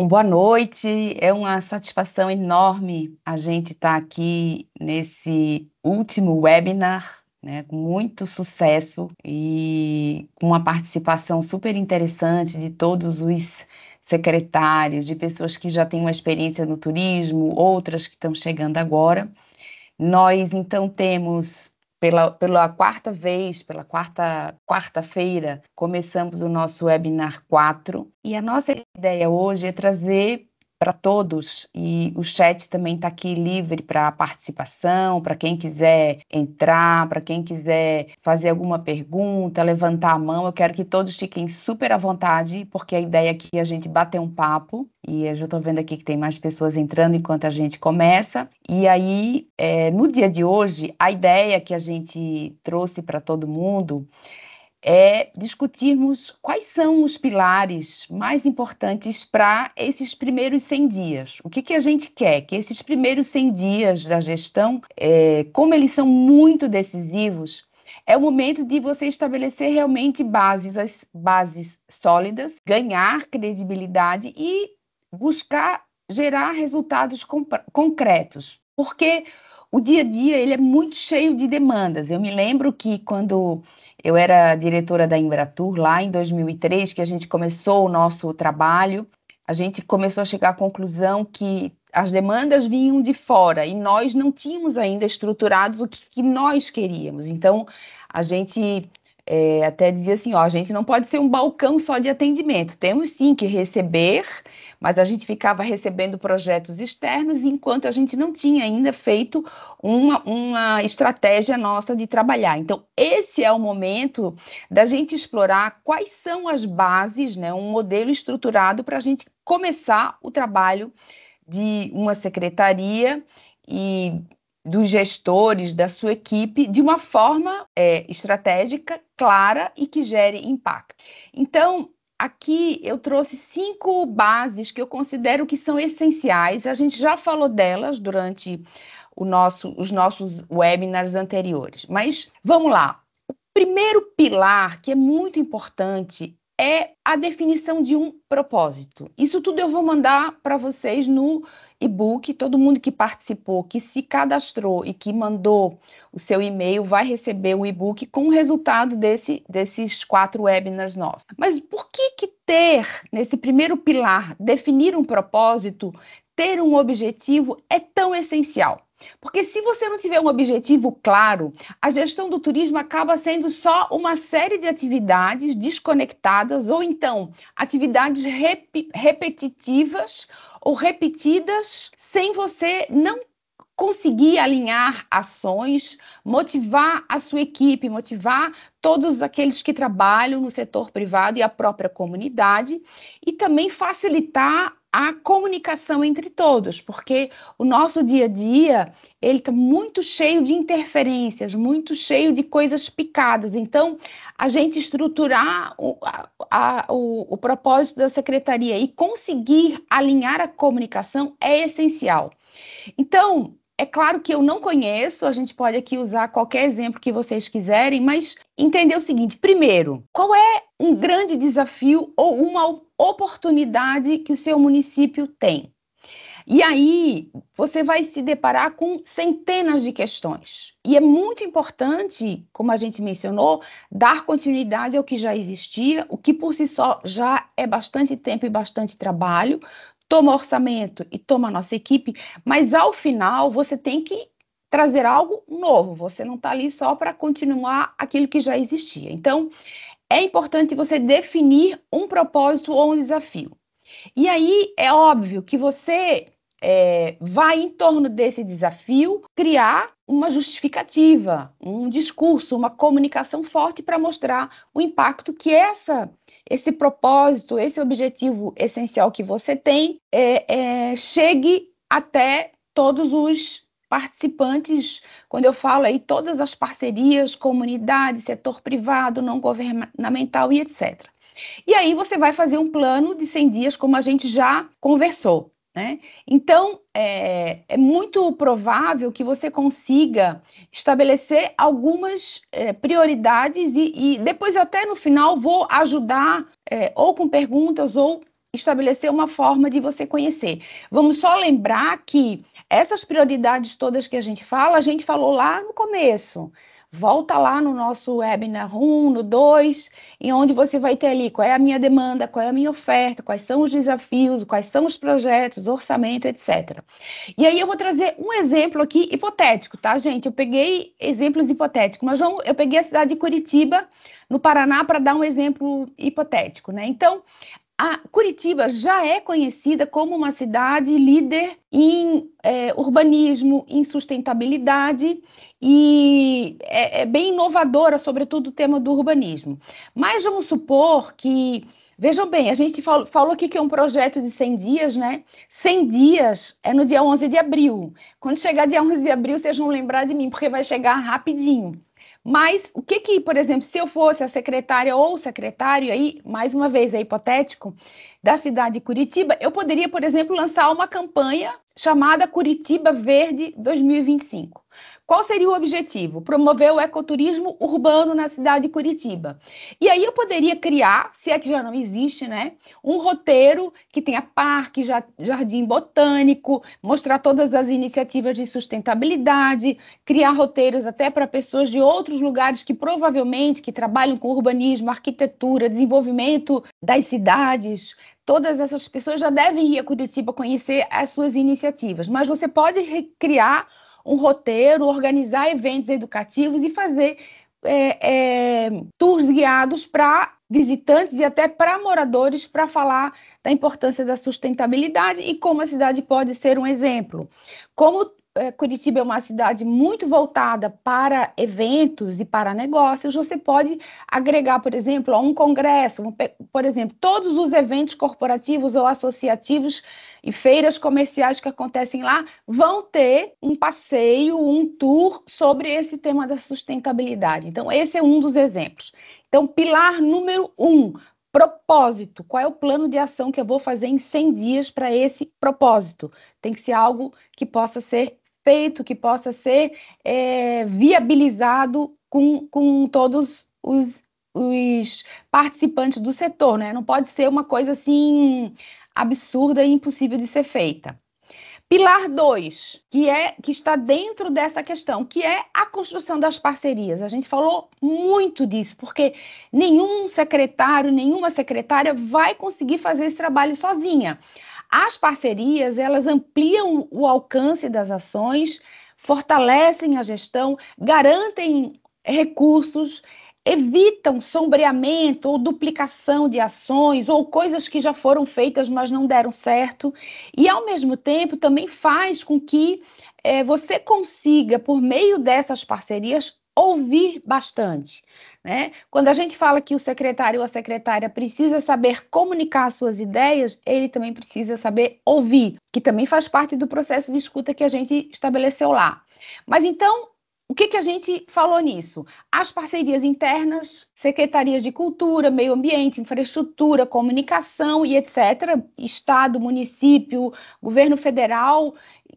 Bom, boa noite. É uma satisfação enorme a gente estar aqui nesse último webinar, né, com muito sucesso e com uma participação super interessante de todos os secretários, de pessoas que já têm uma experiência no turismo, outras que estão chegando agora. Nós, então, temos, pela quarta vez, pela quarta-feira, começamos o nosso webinar 4, e a nossa ideia hoje é trazer para todos, e o chat também está aqui livre para participação, para quem quiser entrar, para quem quiser fazer alguma pergunta, levantar a mão. Eu quero que todos fiquem super à vontade, porque a ideia aqui é a gente bater um papo, e eu já estou vendo aqui que tem mais pessoas entrando enquanto a gente começa. E aí, no dia de hoje, a ideia que a gente trouxe para todo mundo é discutirmos quais são os pilares mais importantes para esses primeiros 100 dias. O que a gente quer? Que esses primeiros 100 dias da gestão, como eles são muito decisivos, é o momento de você estabelecer realmente as bases sólidas, ganhar credibilidade e buscar gerar resultados concretos. Porque o dia a dia ele é muito cheio de demandas. Eu me lembro que quando eu era diretora da Embratur, lá em 2003, que a gente começou o nosso trabalho, a gente começou a chegar à conclusão que as demandas vinham de fora e nós não tínhamos ainda estruturados o que nós queríamos. Então, a gente até dizia assim, ó, a gente não pode ser um balcão só de atendimento, temos sim que receber, mas a gente ficava recebendo projetos externos enquanto a gente não tinha ainda feito uma estratégia nossa de trabalhar. Então, esse é o momento da gente explorar quais são as bases, né, um modelo estruturado para a gente começar o trabalho de uma secretaria e dos gestores, da sua equipe, de uma forma estratégica, clara e que gere impacto. Então, aqui eu trouxe 5 bases que eu considero que são essenciais. A gente já falou delas durante os nossos webinars anteriores. Mas vamos lá. O primeiro pilar, que é muito importante, é a definição de um propósito. Isso tudo eu vou mandar para vocês no e-book. Todo mundo que participou, que se cadastrou e que mandou o seu e-mail vai receber o e-book com o resultado desses 4 webinars nossos. Mas por que ter, nesse primeiro pilar, definir um propósito, ter um objetivo é tão essencial? Porque se você não tiver um objetivo claro, a gestão do turismo acaba sendo só uma série de atividades desconectadas ou então atividades repetitivas ou repetidas sem você não conseguir alinhar ações, motivar a sua equipe, motivar todos aqueles que trabalham no setor privado e a própria comunidade, e também facilitar a comunicação entre todos, porque o nosso dia a dia ele está muito cheio de interferências, muito cheio de coisas picadas. Então, a gente estruturar o propósito da secretaria e conseguir alinhar a comunicação é essencial. Então, é claro que eu não conheço, a gente pode aqui usar qualquer exemplo que vocês quiserem, mas entender o seguinte: primeiro, qual é um grande desafio ou uma oportunidade que o seu município tem? E aí, você vai se deparar com centenas de questões. E é muito importante, como a gente mencionou, dar continuidade ao que já existia, o que por si só já é bastante tempo e bastante trabalho. Toma orçamento e toma a nossa equipe, mas ao final você tem que trazer algo novo. Você não está ali só para continuar aquilo que já existia. Então, é importante você definir um propósito ou um desafio. E aí é óbvio que você vai, em torno desse desafio, criar uma justificativa, um discurso, uma comunicação forte para mostrar o impacto que esse propósito, esse objetivo essencial que você tem, chegue até todos os participantes. Quando eu falo aí, todas as parcerias, comunidade, setor privado, não governamental e etc. E aí você vai fazer um plano de 100 dias, como a gente já conversou, né? Então, é muito provável que você consiga estabelecer algumas prioridades e depois até no final vou ajudar ou com perguntas ou estabelecer uma forma de você conhecer. Vamos só lembrar que essas prioridades todas que a gente fala, a gente falou lá no começo. Volta lá no nosso webinar 1, no 2, em onde você vai ter ali qual é a minha demanda, qual é a minha oferta, quais são os desafios, quais são os projetos, orçamento, etc. E aí eu vou trazer um exemplo aqui hipotético, tá, gente? Eu peguei exemplos hipotéticos, mas eu peguei a cidade de Curitiba, no Paraná, para dar um exemplo hipotético, né? Então, a Curitiba já é conhecida como uma cidade líder em urbanismo, em sustentabilidade e é bem inovadora, sobretudo o tema do urbanismo. Mas vamos supor que, vejam bem, a gente falou aqui que é um projeto de 100 dias, né? 100 dias é no dia 11 de abril. Quando chegar dia 11 de abril, vocês vão lembrar de mim, porque vai chegar rapidinho. Mas o que, por exemplo, se eu fosse a secretária ou o secretário, aí, mais uma vez, é hipotético, da cidade de Curitiba, eu poderia, por exemplo, lançar uma campanha chamada Curitiba Verde 2025. Qual seria o objetivo? Promover o ecoturismo urbano na cidade de Curitiba. E aí eu poderia criar, se é que já não existe, né, um roteiro que tenha parque, jardim botânico, mostrar todas as iniciativas de sustentabilidade, criar roteiros até para pessoas de outros lugares que provavelmente que trabalham com urbanismo, arquitetura, desenvolvimento das cidades. Todas essas pessoas já devem ir a Curitiba conhecer as suas iniciativas, mas você pode criar um roteiro, organizar eventos educativos e fazer tours guiados para visitantes e até para moradores para falar da importância da sustentabilidade e como a cidade pode ser um exemplo. Como Curitiba é uma cidade muito voltada para eventos e para negócios, você pode agregar, por exemplo, a um congresso, por exemplo, todos os eventos corporativos ou associativos e feiras comerciais que acontecem lá vão ter um passeio, um tour sobre esse tema da sustentabilidade. Então, esse é um dos exemplos. Então, pilar número 1, propósito. Qual é o plano de ação que eu vou fazer em 100 dias para esse propósito? Tem que ser algo que possa ser feito, que possa ser viabilizado com todos os participantes do setor, né? Não pode ser uma coisa assim absurda e impossível de ser feita. Pilar 2, que está dentro dessa questão, que é a construção das parcerias. A gente falou muito disso, porque nenhum secretário, nenhuma secretária vai conseguir fazer esse trabalho sozinha. As parcerias, elas ampliam o alcance das ações, fortalecem a gestão, garantem recursos, evitam sombreamento ou duplicação de ações ou coisas que já foram feitas, mas não deram certo. E, ao mesmo tempo, também faz com que você consiga, por meio dessas parcerias, ouvir bastante. Né? Quando a gente fala que o secretário ou a secretária precisa saber comunicar suas ideias, ele também precisa saber ouvir, que também faz parte do processo de escuta que a gente estabeleceu lá. Mas então, o que a gente falou nisso? As parcerias internas, secretarias de cultura, meio ambiente, infraestrutura, comunicação e etc., Estado, município, governo federal,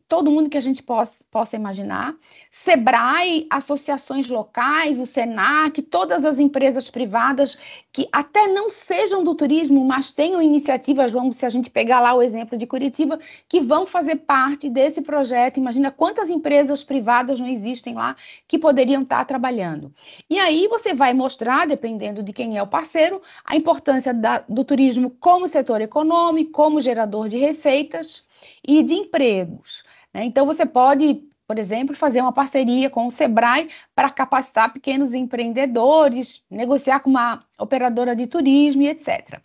todo mundo que a gente possa imaginar, Sebrae, associações locais, o Senac, todas as empresas privadas que até não sejam do turismo, mas tenham iniciativas, vamos, se a gente pegar lá o exemplo de Curitiba, que vão fazer parte desse projeto. Imagina quantas empresas privadas não existem lá que poderiam estar trabalhando. E aí você vai mostrar, dependendo de quem é o parceiro, a importância do turismo como setor econômico, como gerador de receitas e de empregos. Né? Então, você pode, por exemplo, fazer uma parceria com o Sebrae para capacitar pequenos empreendedores, negociar com uma operadora de turismo e etc.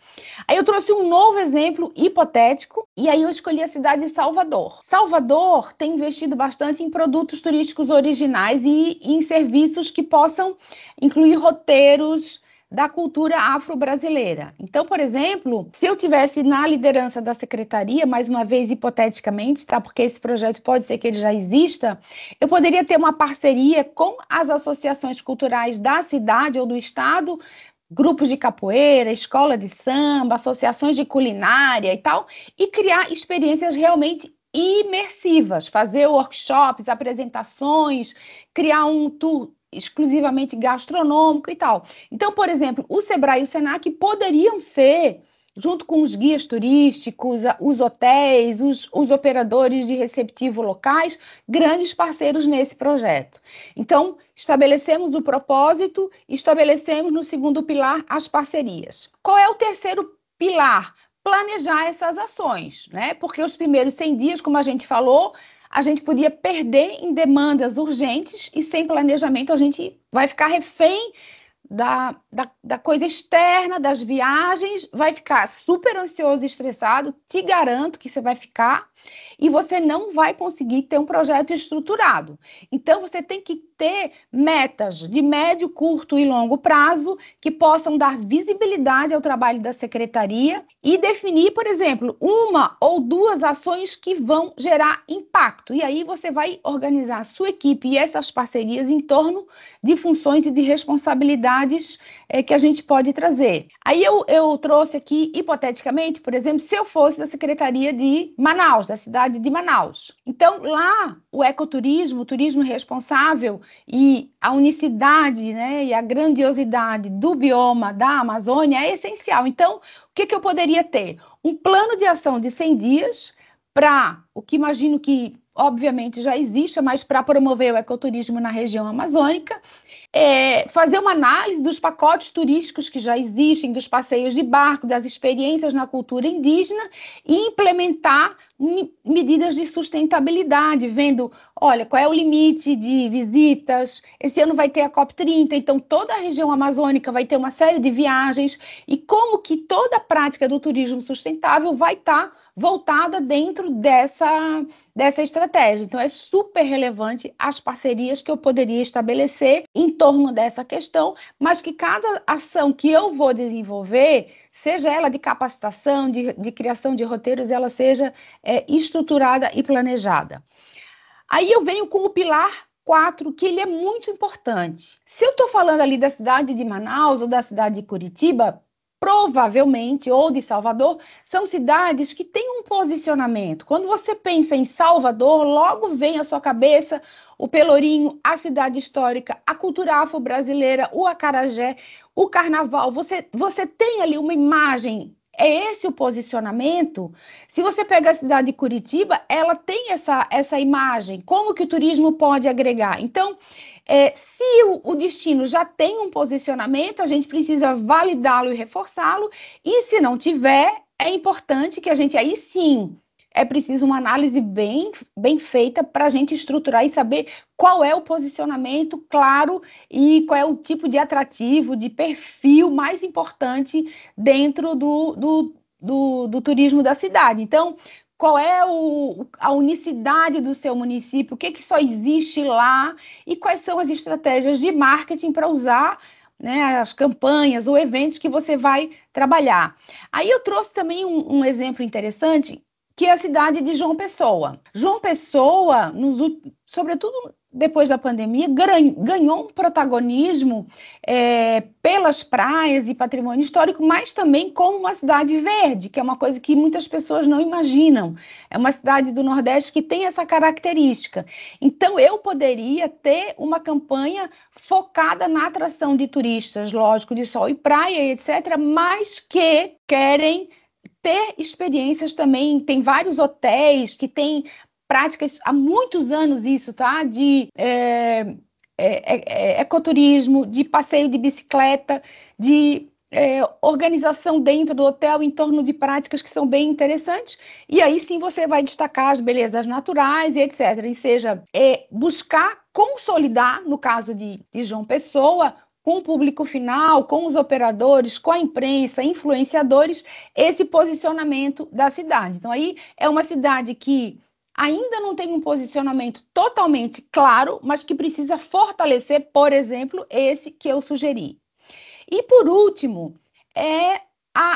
Aí eu trouxe um novo exemplo hipotético e aí eu escolhi a cidade de Salvador. Salvador tem investido bastante em produtos turísticos originais e em serviços que possam incluir roteiros da cultura afro-brasileira. Então, por exemplo, se eu tivesse na liderança da secretaria, mais uma vez hipoteticamente, tá? Porque esse projeto pode ser que ele já exista, eu poderia ter uma parceria com as associações culturais da cidade ou do estado, grupos de capoeira, escola de samba, associações de culinária e tal, e criar experiências realmente imersivas, fazer workshops, apresentações, criar um tour exclusivamente gastronômico e tal. Então, por exemplo, o Sebrae e o Senac poderiam ser junto com os guias turísticos, os hotéis, os operadores de receptivo locais, grandes parceiros nesse projeto. Então, estabelecemos o propósito, estabelecemos no segundo pilar as parcerias. Qual é o terceiro pilar? Planejar essas ações, né? Porque os primeiros 100 dias, como a gente falou, a gente podia perder em demandas urgentes e sem planejamento a gente vai ficar refém da coisa externa, das viagens, vai ficar super ansioso e estressado, te garanto que você vai ficar, e você não vai conseguir ter um projeto estruturado. Então, você tem que ter metas de médio, curto e longo prazo que possam dar visibilidade ao trabalho da secretaria e definir, por exemplo, uma ou duas ações que vão gerar impacto. E aí você vai organizar a sua equipe e essas parcerias em torno de funções e de responsabilidades que a gente pode trazer. Aí eu trouxe aqui, hipoteticamente, por exemplo, se eu fosse da Secretaria de Manaus, da cidade de Manaus. Então, lá, o ecoturismo, o turismo responsável e a unicidade, né, e a grandiosidade do bioma da Amazônia é essencial. Então, o que eu poderia ter? Um plano de ação de 100 dias para o que imagino que, obviamente, já exista, mas para promover o ecoturismo na região amazônica, fazer uma análise dos pacotes turísticos que já existem, dos passeios de barco, das experiências na cultura indígena e implementar medidas de sustentabilidade, vendo, olha, qual é o limite de visitas, esse ano vai ter a COP30, então toda a região amazônica vai ter uma série de viagens e como que toda a prática do turismo sustentável vai estar voltada dentro dessa estratégia. Então, é super relevante as parcerias que eu poderia estabelecer em torno dessa questão, mas que cada ação que eu vou desenvolver, seja ela de capacitação, de criação de roteiros, ela seja estruturada e planejada. Aí eu venho com o pilar 4, que ele é muito importante. Se eu estou falando ali da cidade de Manaus ou da cidade de Curitiba, provavelmente, ou de Salvador, são cidades que têm um posicionamento. Quando você pensa em Salvador, logo vem à sua cabeça o Pelourinho, a cidade histórica, a cultura afro-brasileira, o acarajé, o carnaval. Você tem ali uma imagem. É esse o posicionamento? Se você pega a cidade de Curitiba, ela tem essa imagem. Como que o turismo pode agregar? Então, se o destino já tem um posicionamento, a gente precisa validá-lo e reforçá-lo. E se não tiver, é importante que a gente, aí sim, é preciso uma análise bem feita para a gente estruturar e saber qual é o posicionamento claro e qual é o tipo de atrativo, de perfil mais importante dentro do turismo da cidade. Então, qual é a unicidade do seu município, o que só existe lá e quais são as estratégias de marketing para usar, né, as campanhas ou eventos que você vai trabalhar. Aí eu trouxe também um exemplo interessante, que é a cidade de João Pessoa. João Pessoa, sobretudo depois da pandemia, ganhou um protagonismo pelas praias e patrimônio histórico, mas também como uma cidade verde, que é uma coisa que muitas pessoas não imaginam. É uma cidade do Nordeste que tem essa característica. Então, eu poderia ter uma campanha focada na atração de turistas, lógico, de sol e praia, etc., mas que querem ter experiências também. Tem vários hotéis que têm práticas há muitos anos isso, tá? De ecoturismo, de passeio de bicicleta, de organização dentro do hotel em torno de práticas que são bem interessantes. E aí sim você vai destacar as belezas naturais e etc. E seja, buscar consolidar, no caso de João Pessoa, com o público final, com os operadores, com a imprensa, influenciadores, esse posicionamento da cidade. Então, aí é uma cidade que ainda não tem um posicionamento totalmente claro, mas que precisa fortalecer, por exemplo, esse que eu sugeri. E, por último,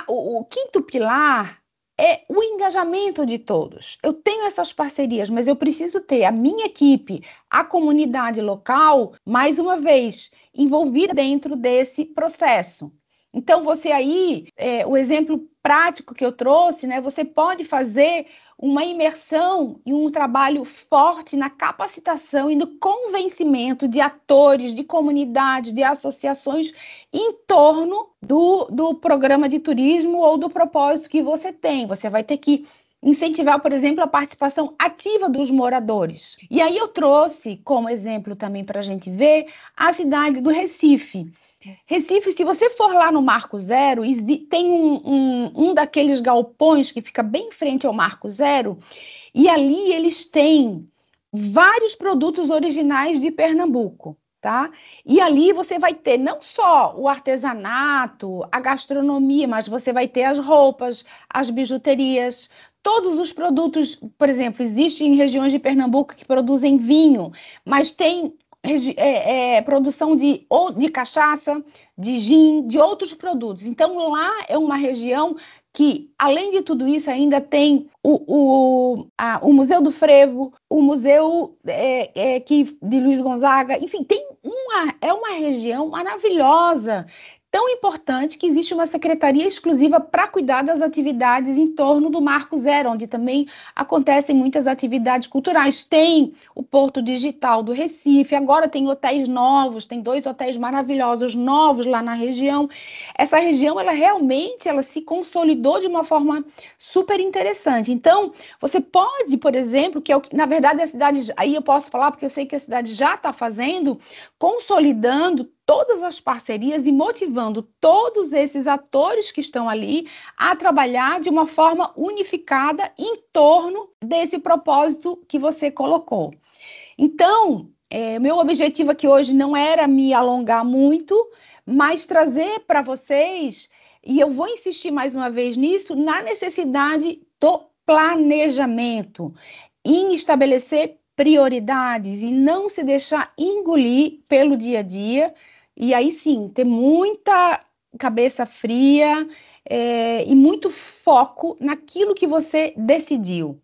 o quinto pilar é o engajamento de todos. Eu tenho essas parcerias, mas eu preciso ter a minha equipe, a comunidade local, mais uma vez, envolvida dentro desse processo. Então, você aí, o exemplo prático que eu trouxe, né? Você pode fazer uma imersão e um trabalho forte na capacitação e no convencimento de atores, de comunidades, de associações em torno do programa de turismo ou do propósito que você tem. Você vai ter que incentivar, por exemplo, a participação ativa dos moradores. E aí eu trouxe como exemplo também para a gente ver a cidade do Recife. Recife, se você for lá no Marco Zero, tem um daqueles galpões que fica bem em frente ao Marco Zero, e ali eles têm vários produtos originais de Pernambuco, tá? E ali você vai ter não só o artesanato, a gastronomia, mas você vai ter as roupas, as bijuterias, todos os produtos, por exemplo, existem regiões de Pernambuco que produzem vinho, mas tem produção de cachaça, de gin, de outros produtos. Então, lá é uma região que, além de tudo isso, ainda tem o Museu do Frevo, o Museu de Luiz Gonzaga, enfim, é uma região maravilhosa, tão importante que existe uma secretaria exclusiva para cuidar das atividades em torno do Marco Zero, onde também acontecem muitas atividades culturais. Tem o Porto Digital do Recife, agora tem hotéis novos, tem 2 hotéis maravilhosos novos lá na região. Essa região, ela realmente se consolidou de uma forma super interessante. Então, você pode, por exemplo, que na verdade a cidade, aí eu posso falar porque eu sei que a cidade já está fazendo, consolidando todas as parcerias e motivando todos esses atores que estão ali a trabalhar de uma forma unificada em torno desse propósito que você colocou. Então, meu objetivo aqui hoje não era me alongar muito, mas trazer para vocês, e eu vou insistir mais uma vez nisso, na necessidade do planejamento, em estabelecer prioridades e não se deixar engolir pelo dia a dia, e aí sim, ter muita cabeça fria e muito foco naquilo que você decidiu.